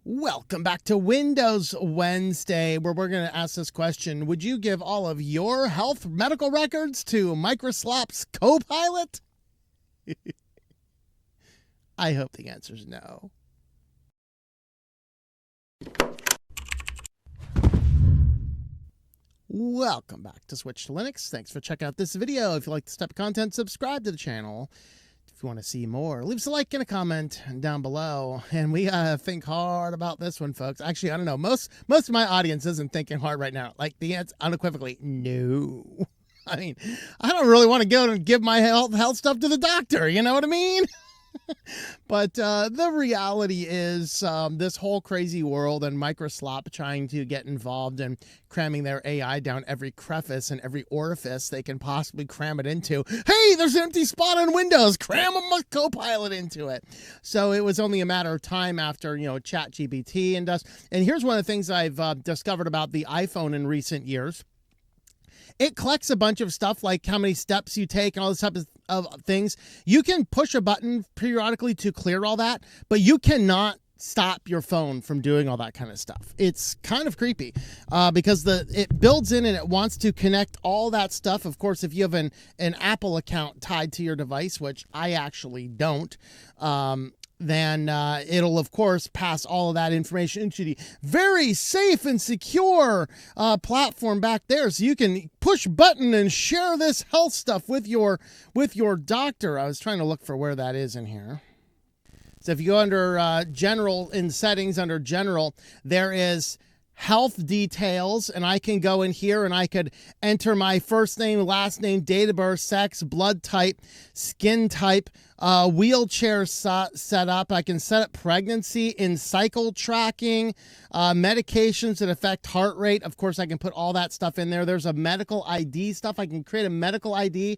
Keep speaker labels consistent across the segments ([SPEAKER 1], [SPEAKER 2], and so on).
[SPEAKER 1] Welcome back to Windows Wednesday, where we're going to ask this question. Would you give all of your health medical records to MICROSLOP's Copilot? I hope the answer is no. Welcome back to Switch to Linux. Thanks for checking out this video. If you like this type of content, subscribe to the channel. If you want to see more, leave us a like and a comment down below. And we think hard about this one, folks. Actually, I don't know. Most of my audience isn't thinking hard right now. Like, the answer unequivocally, no. I mean, I don't really want to go and give my health stuff to the doctor. You know what I mean? But the reality is this whole crazy world and MICROSLOP trying to get involved and cramming their AI down every crevice and every orifice they can possibly cram it into. Hey, there's an empty spot on Windows. Cram a Copilot into it. So it was only a matter of time after, ChatGPT and does. And here's one of the things I've discovered about the iPhone in recent years. It collects a bunch of stuff like how many steps you take and all this type of things. You can push a button periodically to clear all that, but you cannot stop your phone from doing all that kind of stuff. It's kind of creepy because it builds in and it wants to connect all that stuff. Of course, if you have an Apple account tied to your device, which I actually don't, then it'll, of course, pass all of that information into the very safe and secure platform back there. So you can push button and share this health stuff with your doctor. I was trying to look for where that is in here. So if you go under general, in settings under general, there is health details, and I can go in here and I could enter my first name, last name, date of birth, sex, blood type, skin type, wheelchair setup. I can set up pregnancy, in cycle tracking, medications that affect heart rate. Of course, I can put all that stuff in there. There's a medical ID stuff. I can create a medical ID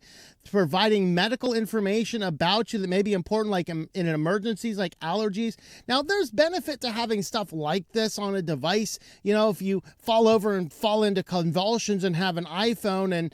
[SPEAKER 1] providing medical information about you that may be important, like in emergencies, like allergies. Now, there's benefit to having stuff like this on a device. If you fall over and fall into convulsions and have an iPhone and,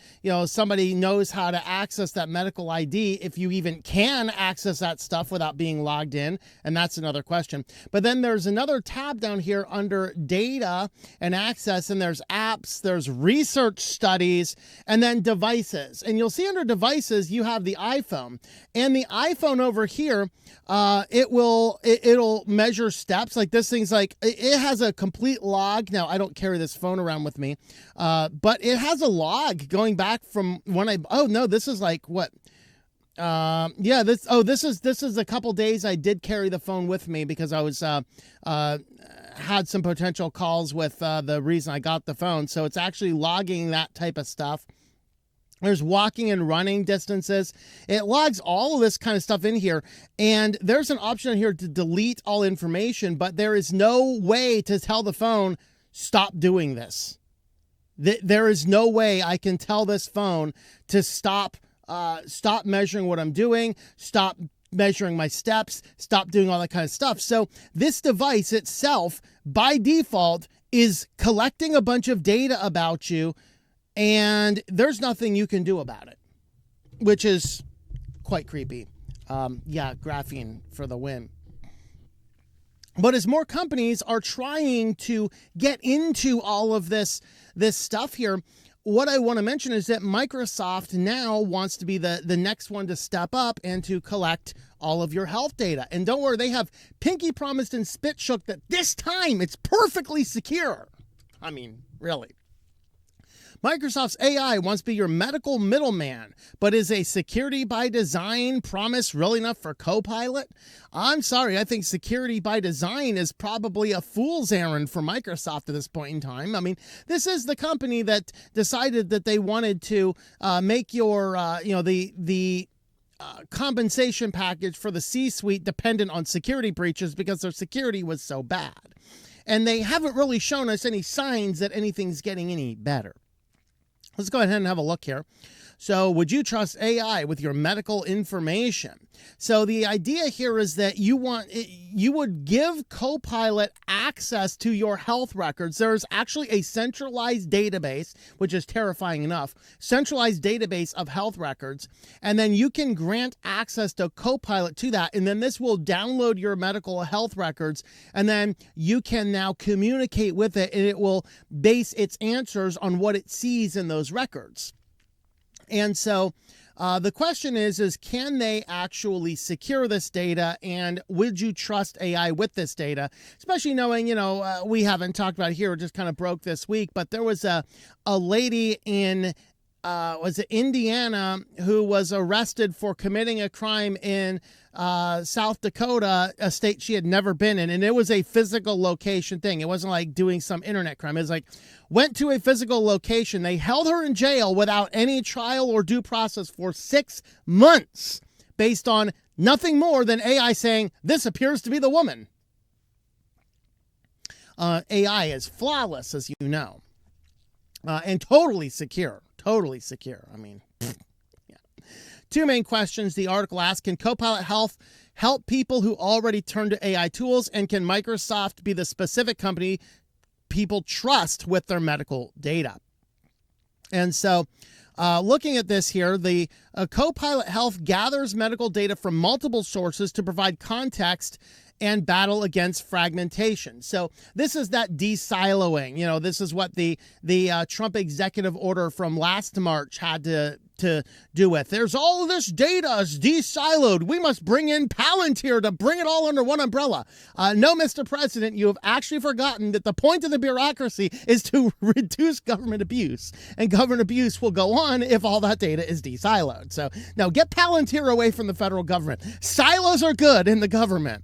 [SPEAKER 1] somebody knows how to access that medical ID, if you even can access that stuff without being logged in, and that's another question. But then there's another tab down here under data and access, and there's apps, there's research studies, and then devices. And you'll see under devices, you have the iPhone. And the iPhone over here, it'll measure steps. Like this thing's like, it has a complete log. Now, I don't carry this phone around with me, but it has a log going back from when this is like what? This is a couple days I did carry the phone with me because I was had some potential calls with the reason I got the phone. So it's actually logging that type of stuff. There's walking and running distances. It logs all of this kind of stuff in here. And there's an option here to delete all information, but there is no way to tell the phone, stop doing this. There is no way I can tell this phone to stop measuring what I'm doing, stop measuring my steps, stop doing all that kind of stuff. So this device itself, by default, is collecting a bunch of data about you, and there's nothing you can do about it, which is quite creepy. Graphene for the win. But as more companies are trying to get into all of this stuff here, what I want to mention is that Microsoft now wants to be the next one to step up and to collect all of your health data. And don't worry, they have pinky promised and spit shook that this time it's perfectly secure. I mean, really. Microsoft's AI wants to be your medical middleman, but is a security by design promise real enough for Copilot? I'm sorry, I think security by design is probably a fool's errand for Microsoft at this point in time. I mean, this is the company that decided that they wanted to make your, the compensation package for the C-suite dependent on security breaches because their security was so bad. And they haven't really shown us any signs that anything's getting any better. Let's go ahead and have a look here. So would you trust AI with your medical information? So the idea here is that you would give Copilot access to your health records. There's actually a centralized database, which is terrifying enough, centralized database of health records, and then you can grant access to Copilot to that, and then this will download your medical health records, and then you can now communicate with it, and it will base its answers on what it sees in those records. And so the question is can they actually secure this data, and would you trust AI with this data? Especially knowing, we haven't talked about it here, it just kind of broke this week, but there was a lady in was it Indiana who was arrested for committing a crime in South Dakota, a state she had never been in. And it was a physical location thing. It wasn't like doing some internet crime. It was like went to a physical location. They held her in jail without any trial or due process for 6 months based on nothing more than AI saying, this appears to be the woman. AI is flawless, as you know, and totally secure. Totally secure. I mean, yeah. Two main questions the article asks: can Copilot help people who already turn to AI tools? And can Microsoft be the specific company people trust with their medical data? And so looking at this here, the Copilot Health gathers medical data from multiple sources to provide context and battle against fragmentation. So this is that de-siloing. This is what the Trump executive order from last March had to do with. There's all of this data is de-siloed. We must bring in Palantir to bring it all under one umbrella. No, Mr. President, you have actually forgotten that the point of the bureaucracy is to reduce government abuse. And government abuse will go on if all that data is de-siloed. So now get Palantir away from the federal government. Silos are good in the government.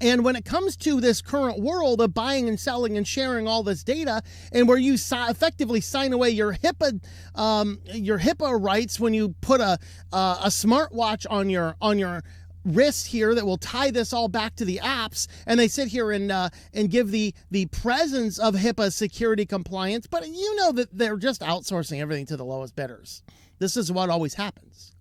[SPEAKER 1] And when it comes to this current world of buying and selling and sharing all this data, and where you effectively sign away your HIPAA rights when you put a smartwatch on your wrist here that will tie this all back to the apps, and they sit here and give the presence of HIPAA security compliance, but you know that they're just outsourcing everything to the lowest bidders. This is what always happens.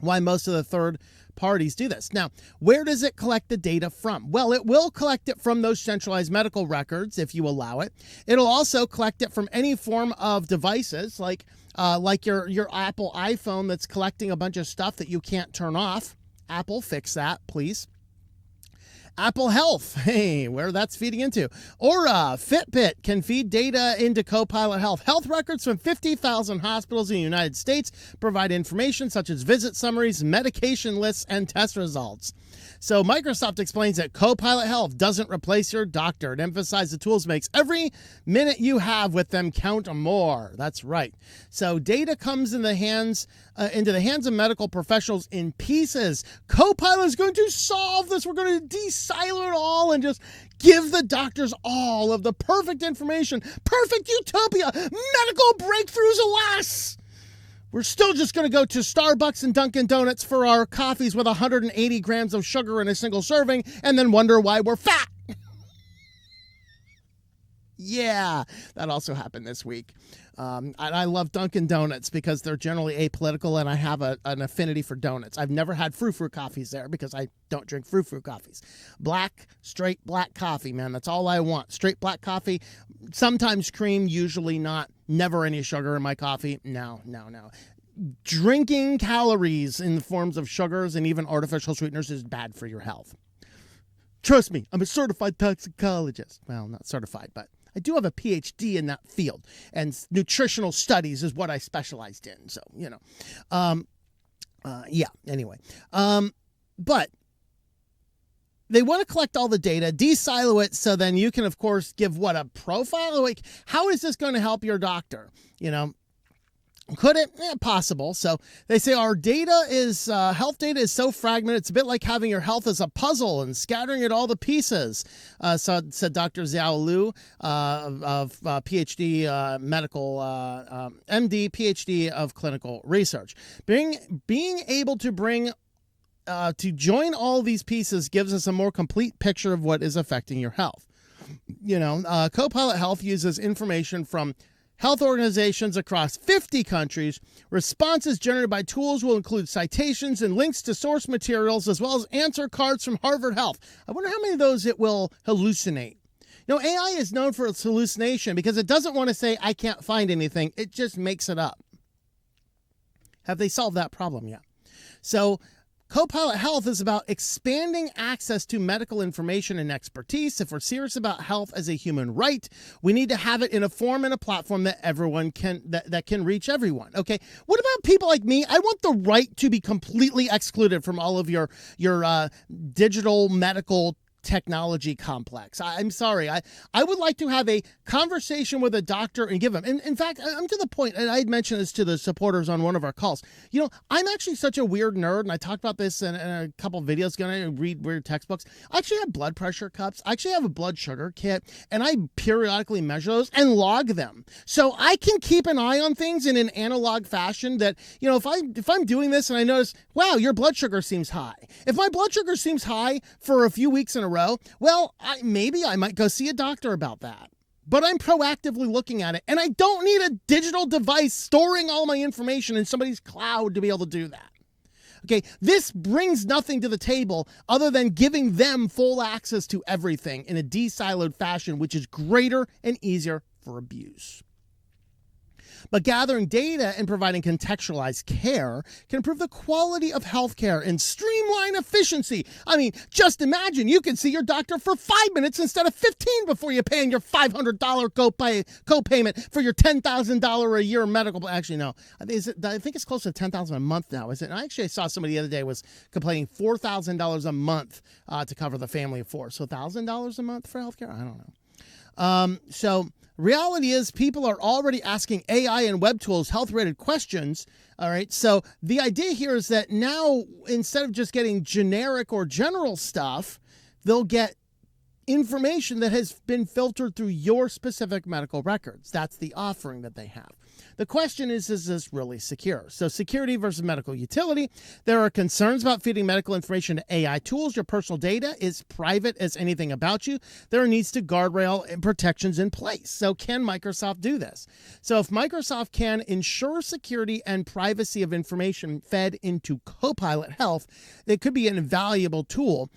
[SPEAKER 1] Why most of the third parties do this. Now, where does it collect the data from? Well, it will collect it from those centralized medical records if you allow it. It'll also collect it from any form of devices like your Apple iPhone that's collecting a bunch of stuff that you can't turn off. Apple, fix that, please. Apple Health, hey, where that's feeding into. Aura, Fitbit can feed data into Copilot Health. Health records from 50,000 hospitals in the United States provide information such as visit summaries, medication lists, and test results. So Microsoft explains that Copilot Health doesn't replace your doctor. It emphasizes the tools makes every minute you have with them count more. That's right. So data comes in the hands into the hands of medical professionals in pieces. Copilot is going to solve this. We're going to de-silo it all and just give the doctors all of the perfect information. Perfect utopia. Medical breakthroughs, alas! We're still just going to go to Starbucks and Dunkin' Donuts for our coffees with 180 grams of sugar in a single serving and then wonder why we're fat. Yeah, that also happened this week. And I love Dunkin' Donuts because they're generally apolitical and I have an affinity for donuts. I've never had frou-frou coffees there because I don't drink frou-frou coffees. Straight black coffee, man. That's all I want. Straight black coffee, sometimes cream, usually not. Never any sugar in my coffee. No. Drinking calories in the forms of sugars and even artificial sweeteners is bad for your health. Trust me, I'm a certified toxicologist. Well, not certified, but I do have a PhD in that field, and nutritional studies is what I specialized in. So, anyway. But they want to collect all the data, de-silo it, so then you can, of course, give a profile? Like, how is this going to help your doctor? Could it? Possible. So they say our data is, health data is so fragmented, it's a bit like having your health as a puzzle and scattering it all to pieces, said Dr. Xiao Liu of PhD medical, MD, PhD of clinical research. Being able to bring to join all these pieces gives us a more complete picture of what is affecting your health. Copilot Health uses information from health organizations across 50 countries. Responses generated by tools will include citations and links to source materials, as well as answer cards from Harvard Health. I wonder how many of those it will hallucinate. AI is known for its hallucination because it doesn't want to say, I can't find anything. It just makes it up. Have they solved that problem yet? So Copilot Health is about expanding access to medical information and expertise. If we're serious about health as a human right, we need to have it in a form and a platform that everyone can that can reach everyone. Okay. What about people like me? I want the right to be completely excluded from all of your digital medical technology complex. I'm sorry. I would like to have a conversation with a doctor and give them. In fact, I'm to the point, and I had mentioned this to the supporters on one of our calls. I'm actually such a weird nerd, and I talked about this in a couple of videos ago. I read weird textbooks. I actually have blood pressure cups. I actually have a blood sugar kit, and I periodically measure those and log them. So I can keep an eye on things in an analog fashion that, if I'm doing this and I notice, wow, your blood sugar seems high. If my blood sugar seems high for a few weeks in a row, well, maybe I might go see a doctor about that. But I'm proactively looking at it, and I don't need a digital device storing all my information in somebody's cloud to be able to do that. Okay, this brings nothing to the table other than giving them full access to everything in a de-siloed fashion, which is greater and easier for abuse. But gathering data and providing contextualized care can improve the quality of healthcare and streamline efficiency. I mean, just imagine you can see your doctor for 5 minutes instead of 15 before you're paying your $500 copayment for your $10,000 a year medical. Actually, no, I think it's close to $10,000 a month now, is it? And I saw somebody the other day was complaining $4,000 a month to cover the family of four. So $1,000 a month for healthcare? I don't know. So reality is people are already asking AI and web tools health-related questions. All right. So the idea here is that now, instead of just getting generic or general stuff, they'll get information that has been filtered through your specific medical records. That's the offering that they have. The question is this really secure? So security versus medical utility. There are concerns about feeding medical information to AI tools. Your personal data is private as anything about you. There needs to guardrail and protections in place. So can Microsoft do this? So if Microsoft can ensure security and privacy of information fed into Copilot Health, it could be an invaluable tool.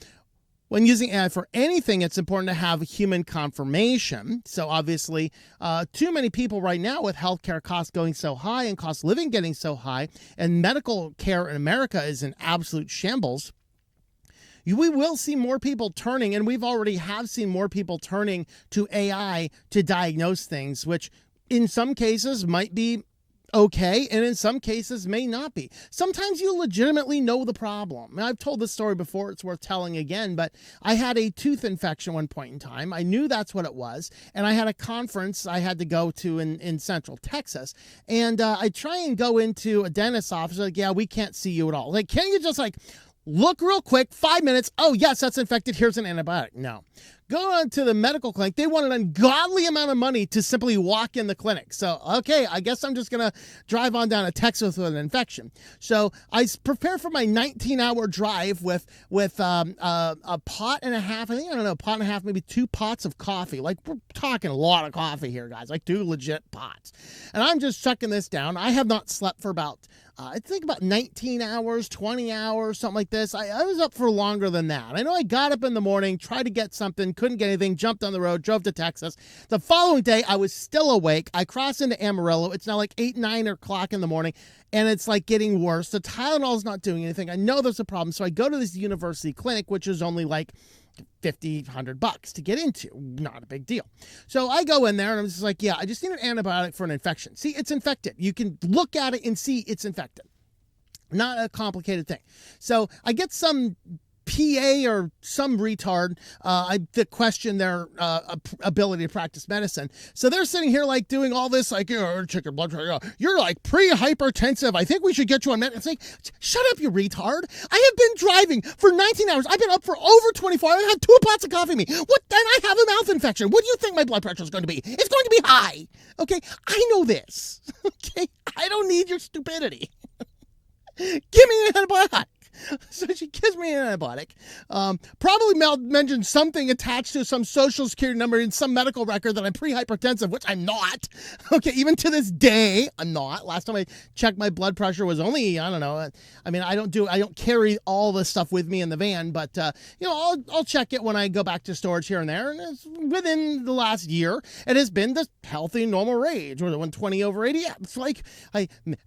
[SPEAKER 1] When using AI for anything, it's important to have human confirmation. So obviously, too many people right now with healthcare costs going so high and cost of living getting so high, and medical care in America is in absolute shambles. We will see more people turning, and we've already have seen more people turning to AI to diagnose things, which in some cases might be okay, and in some cases may not be. Sometimes you legitimately know the problem. And I've told this story before, it's worth telling again, but I had a tooth infection one point in time. I knew that's what it was, and I had a conference I had to go to in Central Texas, and I try and go into a dentist's office, like, yeah, we can't see you at all. Like, can't you just look real quick, 5 minutes, oh yes, that's infected, here's an antibiotic? No. Go on to the medical clinic. They want an ungodly amount of money to simply walk in the clinic. So, okay, I guess I'm just going to drive on down to Texas with an infection. So I prepare for my 19-hour drive with a pot and a half, a pot and a half, maybe 2 pots of coffee. Like, we're talking a lot of coffee here, guys, like 2 legit pots. And I'm just chucking this down. I have not slept for about 19 hours, 20 hours, something like this. I was up for longer than that. I know I got up in the morning, tried to get something, couldn't get anything, jumped on the road, drove to Texas. The following day, I was still awake. I crossed into Amarillo. It's now like 8, 9 o'clock in the morning, and it's like getting worse. The Tylenol is not doing anything. I know there's a problem. So I go to this university clinic, which is only like $50, $100 to get into. Not a big deal. So I go in there and I'm just like, yeah, I just need an antibiotic for an infection. See, it's infected. You can look at it and see it's infected. Not a complicated thing. So I get some PA or some retard that question their ability to practice medicine. So they're sitting here like doing all this, like, check your blood pressure. You're like pre-hypertensive. I think we should get you on medicine. It's like, shut up, you retard. I have been driving for 19 hours. I've been up for over 24 hours. I've had 2 pots of coffee in me. What? Then I have a mouth infection. What do you think my blood pressure is going to be? It's going to be high. Okay, I know this. Okay, I don't need your stupidity. Give me an antibiotic. So she gives me an antibiotic. Probably mentioned something attached to some social security number in some medical record that I'm pre-hypertensive, which I'm not. Okay, even to this day, I'm not. Last time I checked, my blood pressure was only, I don't know. I mean, I don't carry all this stuff with me in the van, but I'll check it when I go back to storage here and there. And it's within the last year, it has been the healthy normal range, or the 120 over 80. Yeah, it's like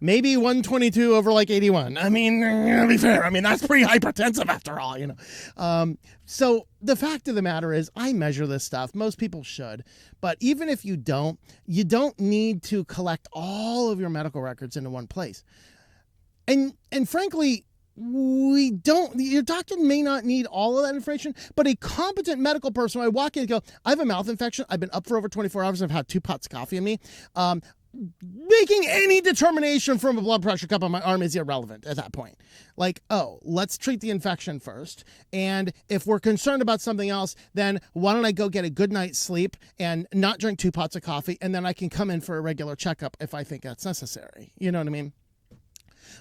[SPEAKER 1] maybe 122 over like 81. I mean, to be fair, I mean that's pretty hypertensive after all, So the fact of the matter is, I measure this stuff. Most people should, but even if you don't need to collect all of your medical records into one place. And frankly, your doctor may not need all of that information, but a competent medical person, when I walk in and go, I have a mouth infection, I've been up for over 24 hours, I've had 2 pots of coffee in me, making any determination from a blood pressure cup on my arm is irrelevant at that point. Like, oh, let's treat the infection first. And if we're concerned about something else, then why don't I go get a good night's sleep and not drink 2 pots of coffee, and then I can come in for a regular checkup if I think that's necessary. You know what I mean?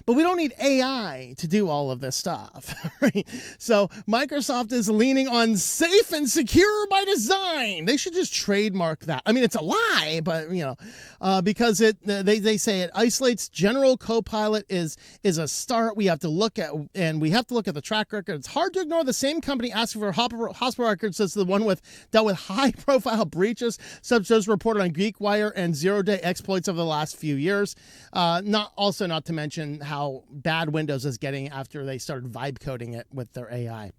[SPEAKER 1] But we don't need AI to do all of this stuff, right? So Microsoft is leaning on safe and secure by design. They should just trademark that. I mean, it's a lie, but because they say it isolates. General Copilot is a start. We have to look at the track record. It's hard to ignore the same company asking for hospital records as the one dealt with high-profile breaches, such as reported on GeekWire and zero-day exploits over the last few years. Not to mention how bad Windows is getting after they started vibe coding it with their AI.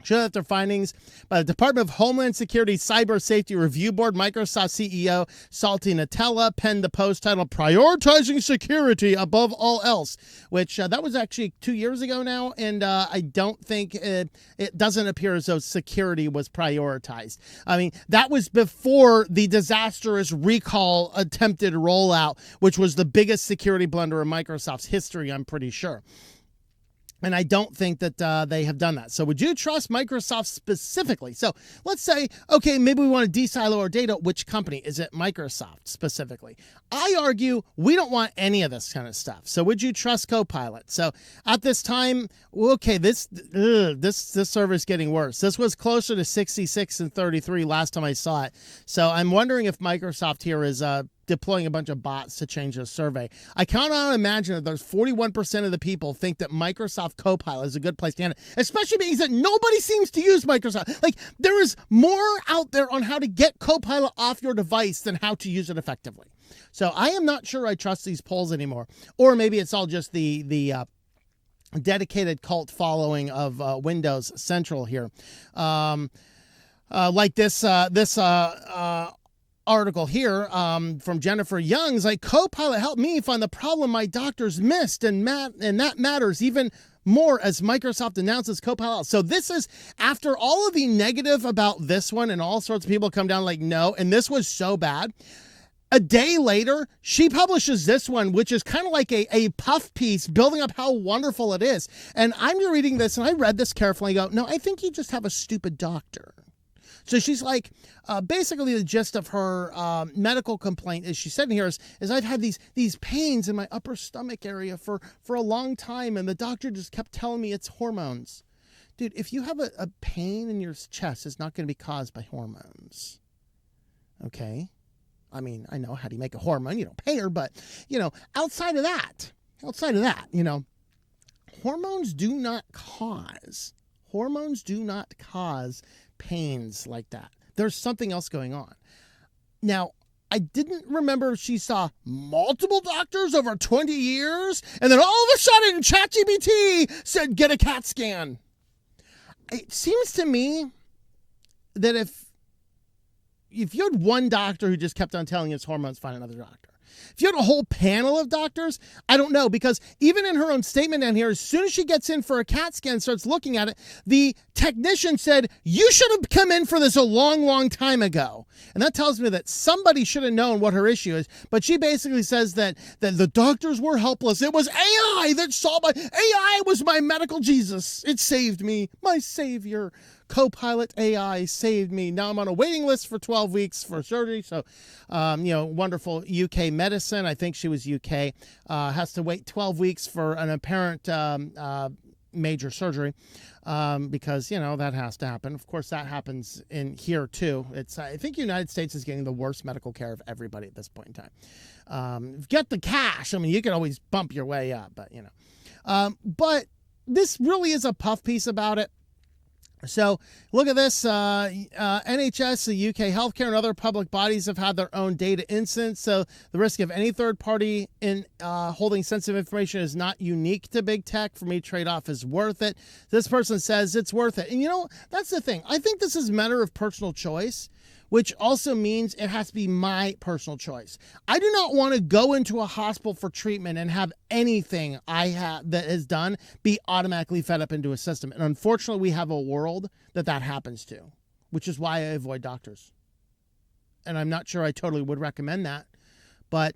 [SPEAKER 1] Show that their findings by the Department of Homeland Security Cyber Safety Review Board. Microsoft CEO Satya Nadella penned the post titled "Prioritizing Security Above All Else," which that was actually 2 years ago now, and I don't think it doesn't appear as though security was prioritized. I mean, that was before the disastrous recall attempted rollout, which was the biggest security blunder in Microsoft's history, I'm pretty sure. And I don't think that they have done that. So would you trust Microsoft specifically? So let's say, okay, maybe we want to de-silo our data. Which company? Is it Microsoft specifically? I argue we don't want any of this kind of stuff. So would you trust Copilot? So at this time, okay, this server is getting worse. This was closer to 66 and 33 last time I saw it. So I'm wondering if Microsoft here is deploying a bunch of bots to change the survey. I cannot imagine that there's 41% of the people think that Microsoft Copilot is a good place to handle it, especially because that nobody seems to use Microsoft. Like, there is more out there on how to get Copilot off your device than how to use it effectively. So I am not sure I trust these polls anymore. Or maybe it's all just the dedicated cult following of Windows Central here. Like this article here from Jennifer Young's like, Copilot helped me find the problem my doctors missed, and that matters even more as Microsoft announces Copilot. So this is after all of the negative about this one, and all sorts of people come down like, no, and this was so bad. A day later, she publishes this one, which is kind of like a puff piece building up how wonderful it is. And I'm reading this, and I read this carefully and go, no, I think you just have a stupid doctor. So she's like, basically the gist of her medical complaint, as she said in here, is I've had these pains in my upper stomach area for a long time, and the doctor just kept telling me it's hormones. Dude, if you have a pain in your chest, it's not going to be caused by hormones. Okay? I mean, I know, how do you make a hormone? You don't pay her, but, outside of that, hormones do not cause pains like that. There's something else going on. Now, I didn't remember if she saw multiple doctors over 20 years, and then all of a sudden ChatGPT said, get a CAT scan. It seems to me that if you had one doctor who just kept on telling you it's hormones, find another doctor. If you had a whole panel of doctors, I don't know, because even in her own statement down here, as soon as she gets in for a CAT scan and starts looking at it, the technician said, you should have come in for this a long, long time ago. And that tells me that somebody should have known what her issue is. But she basically says that the doctors were helpless. It was AI that AI was my medical Jesus. It saved me, my savior. Copilot AI saved me. Now I'm on a waiting list for 12 weeks for surgery. So, wonderful UK medicine. I think she was UK. Has to wait 12 weeks for an apparent major surgery, because, that has to happen. Of course, that happens in here too. I think the United States is getting the worst medical care of everybody at this point in time. Get the cash. I mean, you can always bump your way up, but, but this really is a puff piece about it. So look at this. NHS, the UK healthcare, and other public bodies have had their own data incidents. So the risk of any third party in holding sensitive information is not unique to big tech. For me, trade-off is worth it. This person says it's worth it. And that's the thing. I think this is a matter of personal choice, which also means it has to be my personal choice. I do not want to go into a hospital for treatment and have anything I have that is done be automatically fed up into a system. And unfortunately, we have a world that happens to, which is why I avoid doctors. And I'm not sure I totally would recommend that, but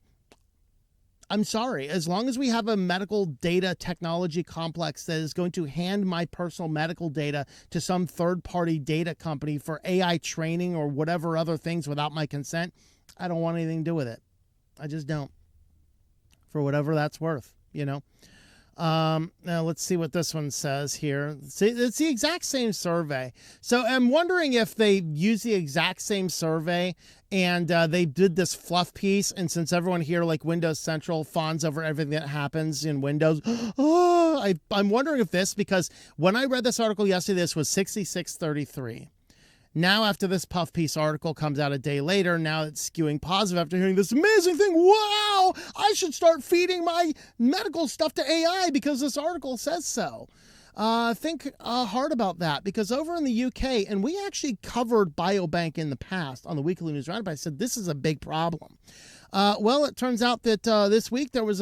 [SPEAKER 1] I'm sorry. As long as we have a medical data technology complex that is going to hand my personal medical data to some third-party data company for AI training or whatever other things without my consent, I don't want anything to do with it. I just don't. For whatever that's worth, Now let's see what this one says here. See, it's the exact same survey. So I'm wondering if they use the exact same survey and they did this fluff piece. And since everyone here, like Windows Central, fawns over everything that happens in Windows, I'm wondering if because when I read this article yesterday, this was 6633. Now, after this puff piece article comes out a day later, now it's skewing positive after hearing this amazing thing. Wow, I should start feeding my medical stuff to AI because this article says so. Think hard about that, because over in the UK, and we actually covered biobank in the past on the Weekly News Roundup, I said this is a big problem. Well, it turns out that this week there was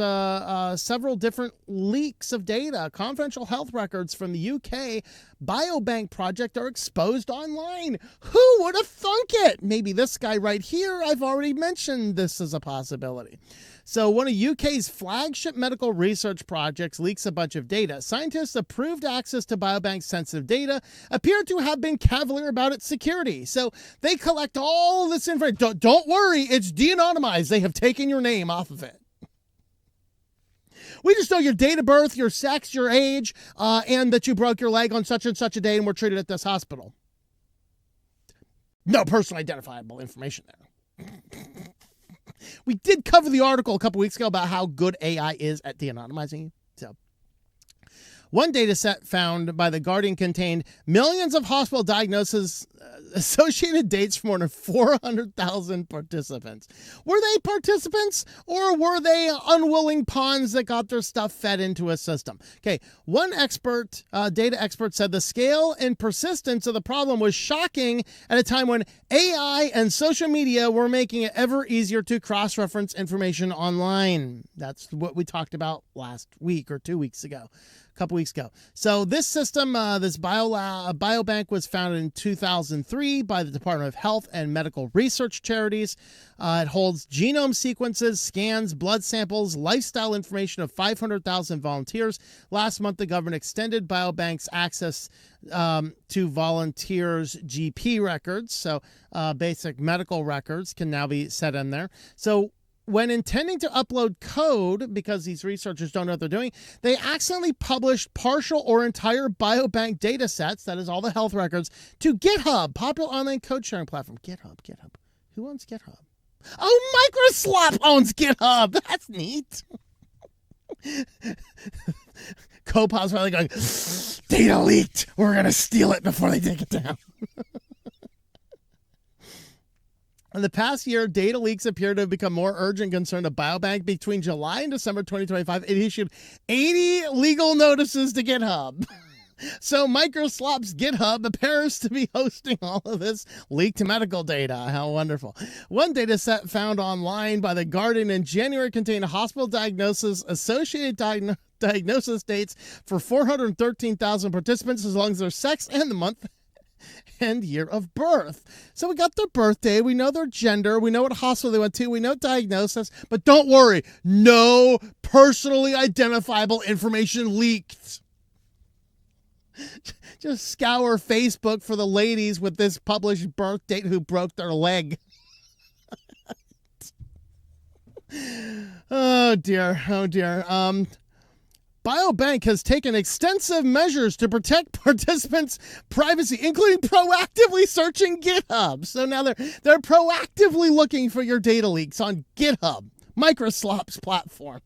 [SPEAKER 1] several different leaks of data. Confidential health records from the UK biobank project are exposed online. Who would have thunk it? Maybe this guy right here. I've already mentioned this as a possibility. So one of UK's flagship medical research projects leaks a bunch of data. Scientists approved access to biobank sensitive data appear to have been cavalier about its security. So they collect all this information. Don't worry, it's de-anonymized. They have taken your name off of it. We just know your date of birth, your sex, your age, and that you broke your leg on such and such a day and were treated at this hospital. No personally identifiable information there. We did cover the article a couple weeks ago about how good AI is at de-anonymizing you. So, one data set found by The Guardian contained millions of hospital diagnoses, associated dates for more than 400,000 participants. Were they participants, or were they unwilling pawns that got their stuff fed into a system? Okay, one data expert said the scale and persistence of the problem was shocking at a time when AI and social media were making it ever easier to cross-reference information online. That's what we talked about last week or 2 weeks ago. A couple weeks ago. So this system, this biobank was founded in 2003 by the Department of Health and Medical Research Charities. It holds genome sequences, scans, blood samples, lifestyle information of 500,000 volunteers. Last month, the government extended biobank's access to volunteers' GP records. So basic medical records can now be set in there. So when intending to upload code, because these researchers don't know what they're doing, they accidentally published partial or entire biobank data sets, that is all the health records, to GitHub, popular online code sharing platform. GitHub. Who owns GitHub? Oh, MICROSLOP owns GitHub. That's neat. Copilot's probably going, data leaked. We're going to steal it before they take it down. In the past year, data leaks appear to have become more urgent concern to biobank. Between July and December 2025, it issued 80 legal notices to GitHub. So MICROSLOP's GitHub appears to be hosting all of this leaked medical data. How wonderful. One data set found online by The Guardian in January contained hospital diagnosis, associated diagnosis dates for 413,000 participants, as long as their sex and the month and year of birth. So we got their birthday, we know their gender, we know what hospital they went to, we know diagnosis, but don't worry, no personally identifiable information leaked. Just scour Facebook for the ladies with this published birth date who broke their leg. Oh dear. Biobank has taken extensive measures to protect participants' privacy, including proactively searching GitHub. So now they're proactively looking for your data leaks on GitHub, MICROSLOP's platform.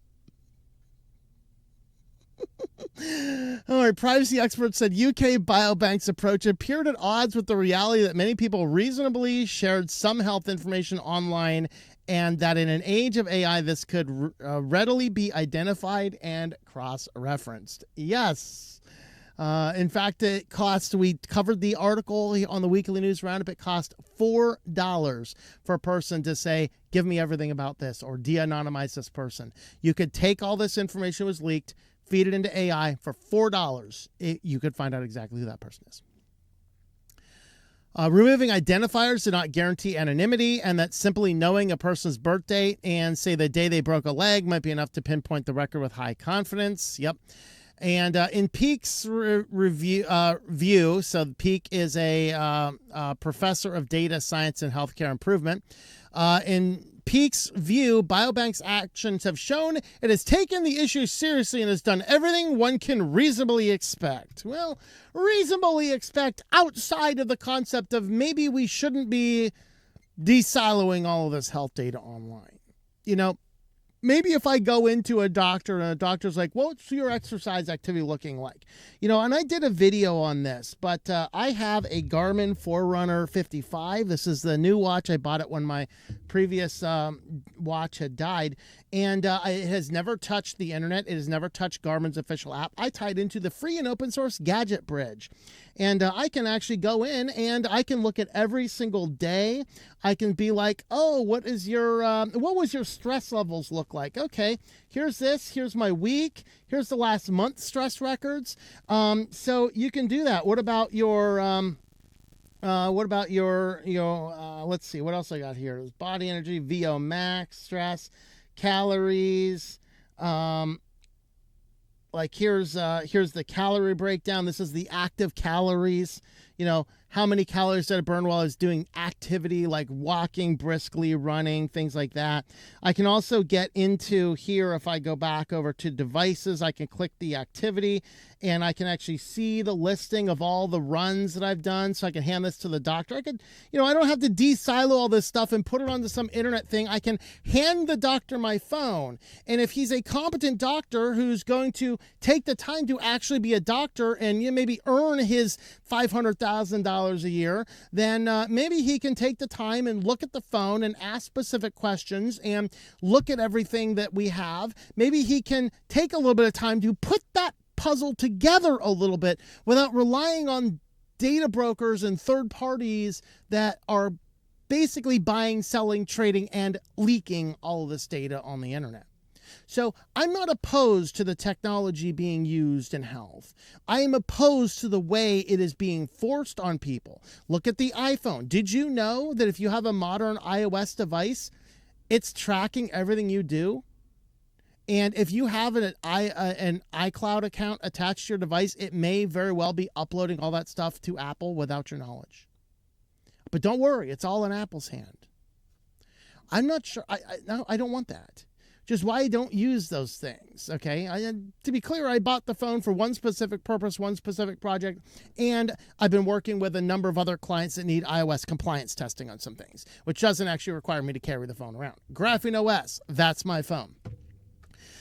[SPEAKER 1] All right, privacy experts said UK Biobank's approach appeared at odds with the reality that many people reasonably shared some health information online, and that in an age of AI, this could readily be identified and cross-referenced. Yes. In fact, it cost, we covered the article on the Weekly News Roundup, it cost $4 for a person to say, give me everything about this, or de-anonymize this person. You could take all this information that was leaked, feed it into AI for $4. You could find out exactly who that person is. Removing identifiers do not guarantee anonymity, and that simply knowing a person's birth date and, say, the day they broke a leg might be enough to pinpoint the record with high confidence. Yep. And in Peak's view, so Peak is a professor of data science and healthcare improvement. In Peak's view, Biobank's actions have shown it has taken the issue seriously and has done everything one can reasonably expect. Well, reasonably expect outside of the concept of maybe we shouldn't be de-siloing all of this health data online. You know, maybe if I go into a doctor and a doctor's like, what's your exercise activity looking like? You know, and I did a video on this, but I have a Garmin Forerunner 55. This is the new watch. I bought it when my previous watch had died. And it has never touched the internet. It has never touched Garmin's official app. I tied into the free and open source Gadget Bridge. And I can actually go in and I can look at every single day. I can be like, oh, what was your stress levels look like? Okay, here's this. Here's my week. Here's the last month's stress records. So you can do that. What about your let's see, what else I got here? There's body energy, VO max, stress, calories. Like here's the calorie breakdown. This is the active calories. You know, how many calories did I burn while I was doing activity like walking briskly, running, things like that. I can also get into here, if I go back over to devices, I can click the activity and I can actually see the listing of all the runs that I've done. So I can hand this to the doctor. I could, you know, I don't have to de-silo all this stuff and put it onto some internet thing. I can hand the doctor my phone. And if he's a competent doctor who's going to take the time to actually be a doctor and maybe earn his $500,000 a year, then maybe he can take the time and look at the phone and ask specific questions and look at everything that we have. Maybe he can take a little bit of time to put that puzzle together a little bit without relying on data brokers and third parties that are basically buying, selling, trading, and leaking all of this data on the internet. So I'm not opposed to the technology being used in health. I am opposed to the way it is being forced on people. Look at the iPhone. Did you know that if you have a modern iOS device, it's tracking everything you do? And if you have an iCloud account attached to your device, it may very well be uploading all that stuff to Apple without your knowledge. But don't worry, it's all in Apple's hand. I'm not sure. I don't want that. Just why I don't use those things, okay? To be clear, I bought the phone for one specific purpose, one specific project, and I've been working with a number of other clients that need iOS compliance testing on some things, which doesn't actually require me to carry the phone around. Graphene OS, that's my phone.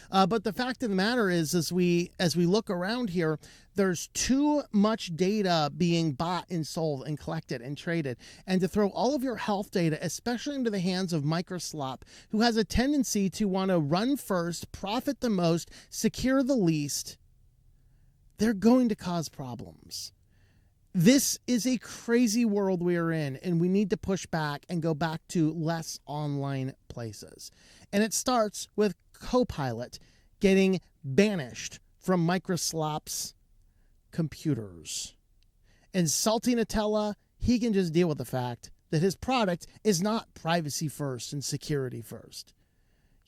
[SPEAKER 1] But the fact of the matter is, as we look around here, there's too much data being bought and sold and collected and traded. And to throw all of your health data, especially into the hands of MICROSLOP, who has a tendency to want to run first, profit the most, secure the least, they're going to cause problems. This is a crazy world we are in, and we need to push back and go back to less online places. And it starts with Copilot getting banished from MICROSLOP's computers. And Salty Nutella, he can just deal with the fact that his product is not privacy first and security first.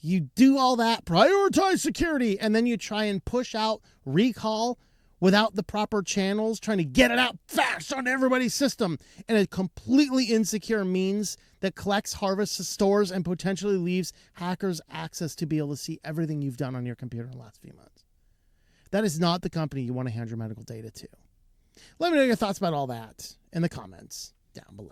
[SPEAKER 1] You do all that, prioritize security, and then you try and push out recall without the proper channels, trying to get it out fast on everybody's system, and a completely insecure means that collects, harvests, stores, and potentially leaves hackers access to be able to see everything you've done on your computer in the last few months. That is not the company you want to hand your medical data to. Let me know your thoughts about all that in the comments down below.